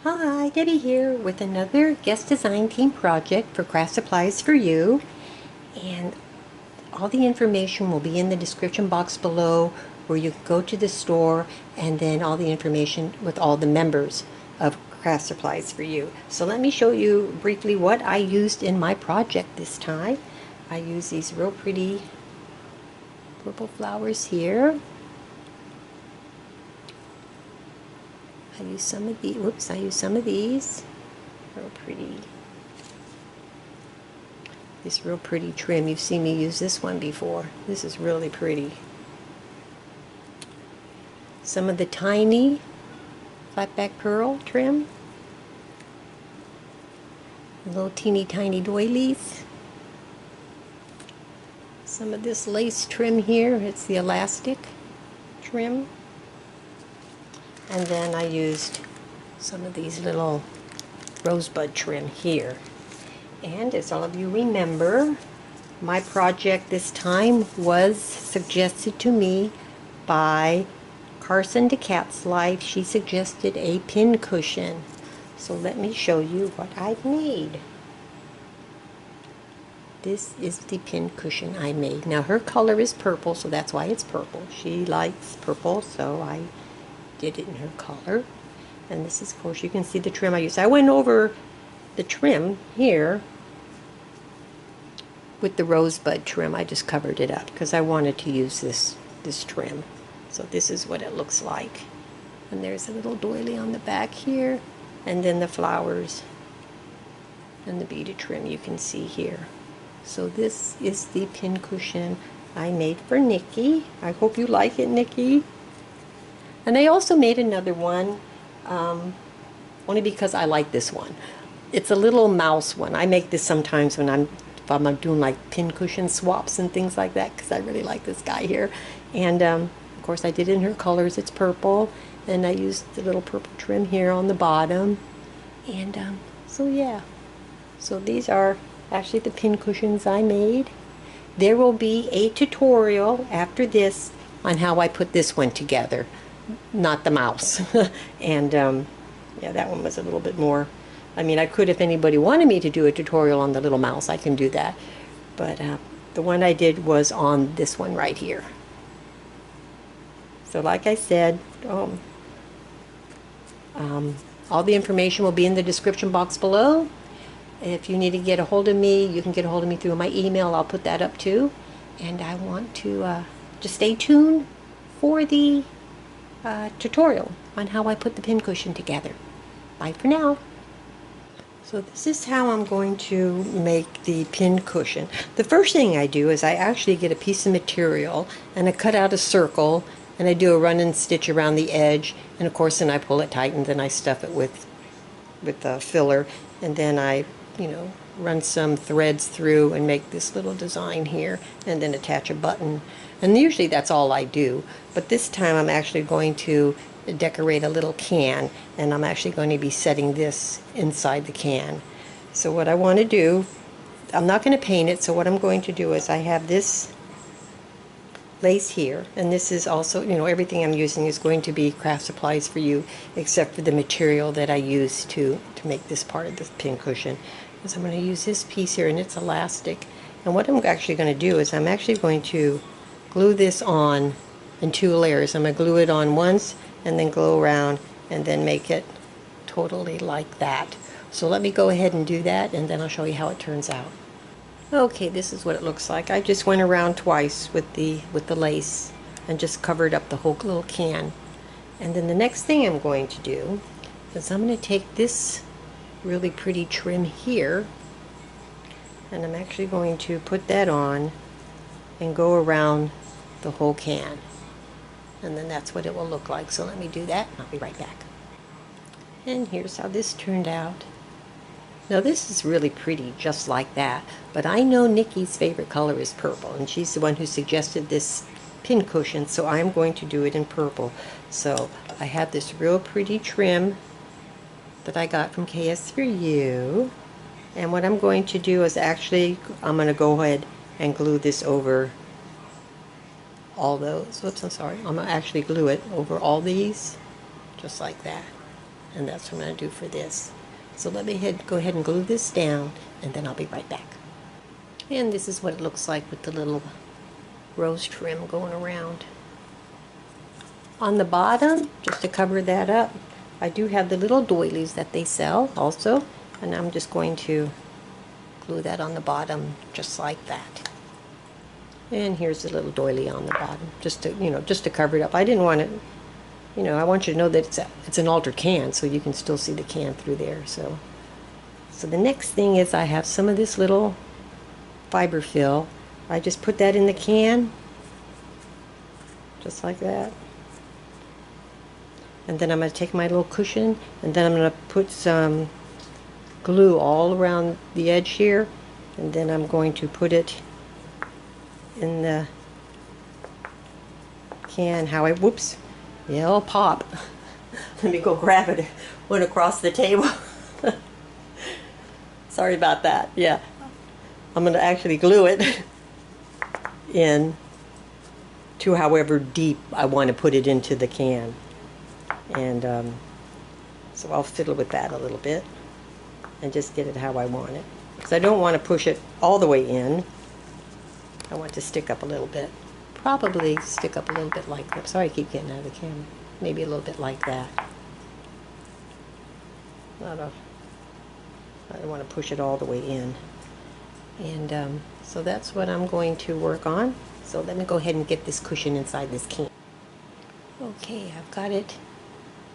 Hi, Debbie here with another guest design team project for Craft Supplies for You. And all the information will be in the description box below, where you can go to the store, and then all the information with all the members of Craft Supplies for You. So let me show you briefly what I used in my project this time. I used these real pretty purple flowers here. I used some of these. Real pretty. This real pretty trim. You've seen me use this one before. This is really pretty. Some of the tiny flat back pearl trim. Little teeny tiny doilies. Some of this lace trim here. It's the elastic trim. And then I used some of these little rosebud trim here. And as all of you remember, my project this time was suggested to me by Carson to Cat's Life. She suggested a pin cushion. So let me show you what I've made. This is the pin cushion I made. Now her color is purple, so that's why it's purple. She likes purple, so I did it in her color. And this is, of course, you can see the trim I used. I went over the trim here with the rosebud trim. I just covered it up because I wanted to use this trim. So this is what it looks like. And there's a little doily on the back here, and then the flowers and the beaded trim you can see here. So this is the pin cushion I made for Nikki. I hope you like it, Nikki. And I also made another one, only because I like this one. It's a little mouse one. I make this sometimes when if I'm doing like pin cushion swaps and things like that, because I really like this guy here. And of course I did it in her colors. It's purple, and I used the little purple trim here on the bottom. And so yeah, so these are actually the pin cushions I made. There will be a tutorial after this on how I put this one together. Not the mouse. And yeah, that one was a little bit more. I mean, I could, if anybody wanted me to do a tutorial on the little mouse, I can do that. But the one I did was on this one right here. So like I said, all the information will be in the description box below. If you need to get a hold of me, you can get a hold of me through my email. I'll put that up too. And I want to just stay tuned for the tutorial on how I put the pin cushion together. Bye for now. So this is how I'm going to make the pin cushion. The first thing I do is I actually get a piece of material and I cut out a circle and I do a run and stitch around the edge, and of course then I pull it tight and then I stuff it with the filler, and then I run some threads through and make this little design here, and then attach a button. And usually that's all I do, but this time I'm actually going to decorate a little can, and I'm actually going to be setting this inside the can. So what I want to do, I'm not going to paint it, so what I'm going to do is I have this lace here, and this is also, everything I'm using is going to be Craft Supplies for You, except for the material that I use to make this part of the pin cushion. Because I'm going to use this piece here, and it's elastic. And what I'm actually going to do is I'm actually going to glue this on in 2 layers. I'm going to glue it on once and then glue around and then make it totally like that. So let me go ahead and do that, and then I'll show you how it turns out. Okay, this is what it looks like. I just went around twice with the lace and just covered up the whole little can. And then the next thing I'm going to do is I'm going to take this really pretty trim here, and I'm actually going to put that on and go around the whole can, and then that's what it will look like. So let me do that and I'll be right back. And here's how this turned out. Now this is really pretty just like that, but I know Nikki's favorite color is purple, and she's the one who suggested this pin cushion, so I'm going to do it in purple. So I have this real pretty trim that I got from KS4U, and what I'm going to do is actually I'm going to go ahead and glue this over all those. Whoops, I'm sorry. I'm going to actually glue it over all these just like that. And that's what I'm going to do for this. So let me go ahead and glue this down, and then I'll be right back. And this is what it looks like with the little rose trim going around. On the bottom, just to cover that up, I do have the little doilies that they sell also, and I'm just going to glue that on the bottom just like that. And here's the little doily on the bottom, just to, just to cover it up. I didn't want it, I want you to know that it's an altered can, so you can still see the can through there. So the next thing is I have some of this little fiber fill. I just put that in the can, just like that. And then I'm going to take my little cushion, and then I'm going to put some glue all around the edge here, and then I'm going to put it in the can. Whoops, yeah, it'll pop. Let me go grab it. Went across the table. Sorry about that. Yeah, I'm going to actually glue it in to however deep I want to put it into the can. And so I'll fiddle with that a little bit and just get it how I want it. Because I don't want to push it all the way in. I want it to stick up a little bit. Probably stick up a little bit like that. Sorry, I keep getting out of the camera. Maybe a little bit like that. I don't want to push it all the way in. And so that's what I'm going to work on. So let me go ahead and get this cushion inside this can. Okay, I've got it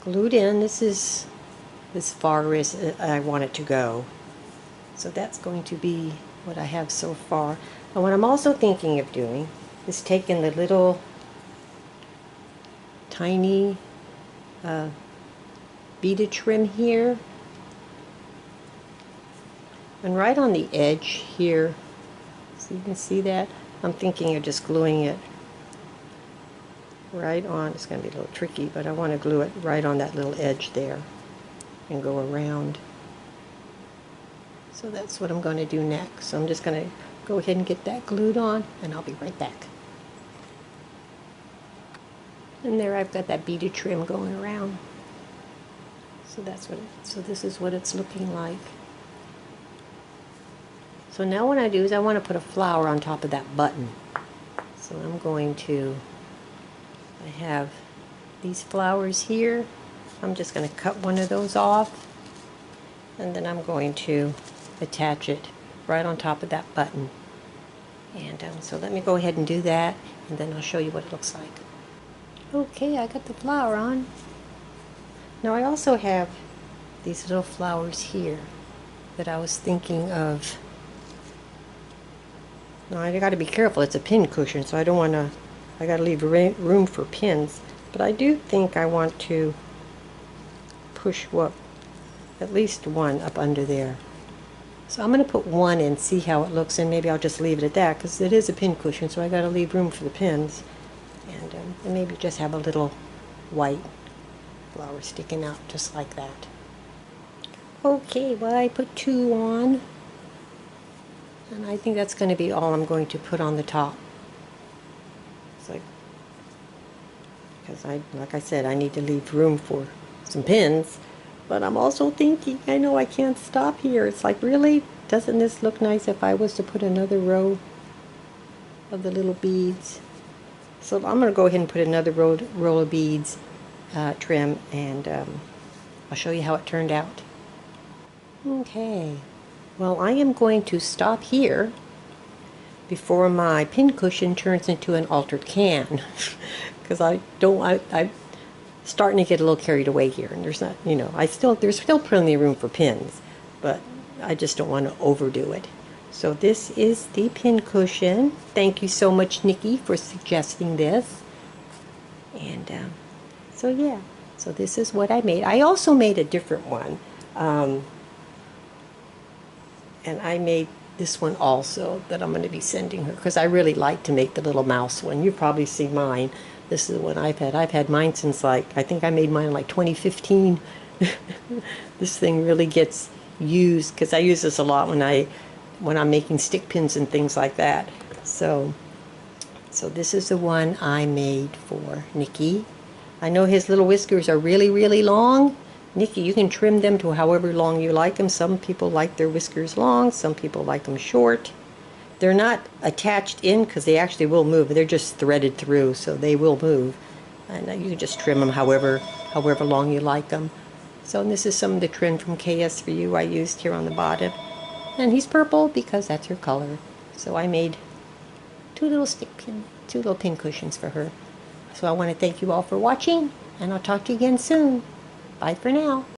glued in. This is as far as I want it to go. So that's going to be what I have so far. And what I'm also thinking of doing is taking the little tiny beaded trim here, and right on the edge here, so you can see that, I'm thinking of just gluing it right on. It's going to be a little tricky, but I want to glue it right on that little edge there and go around. So that's what I'm going to do next. So I'm just going to go ahead and get that glued on, and I'll be right back. And there I've got that beaded trim going around. So this is what it's looking like. So now what I do is I want to put a flower on top of that button. So I'm going to, I have these flowers here. I'm just going to cut one of those off, and then I'm going to attach it right on top of that button. And so let me go ahead and do that, and then I'll show you what it looks like. Okay, I got the flower on. Now I also have these little flowers here that I was thinking of. Now I got to be careful, it's a pin cushion, so I don't want to, I got to leave room for pins. But I do think I want to push at least one up under there. So I'm going to put one and see how it looks, and maybe I'll just leave it at that, because it is a pin cushion, so I got to leave room for the pins. And maybe just have a little white flower sticking out just like that. Okay, well I put two on, and I think that's going to be all I'm going to put on the top. So, because like I said, I need to leave room for some pins. But I'm also thinking, I know I can't stop here. It's like, really? Doesn't this look nice if I was to put another row of the little beads? So I'm going to go ahead and put another row of beads trim, and I'll show you how it turned out. Okay, well I am going to stop here before my pin cushion turns into an altered can, because I'm starting to get a little carried away here, and there's not, there's still plenty of room for pins, but I just don't want to overdo it. So this is the pin cushion. Thank you so much, Nikki, for suggesting this. And so yeah, so this is what I made. I also made a different one, and I made this one also that I'm going to be sending her, because I really like to make the little mouse one. You've probably seen mine. This is the one I've had. I've had mine since, like, I think I made mine in like 2015. This thing really gets used, because I use this a lot when I'm making stick pins and things like that. So this is the one I made for Nikki. I know his little whiskers are really, really long, Nikki, you can trim them to however long you like them. Some people like their whiskers long, some people like them short. They're not attached in because they actually will move. They're just threaded through, so they will move. And you can just trim them however long you like them. So this is some of the trim from KS4U I used here on the bottom. And he's purple because that's her color. So I made two little pin cushions for her. So I want to thank you all for watching, and I'll talk to you again soon. Bye for now.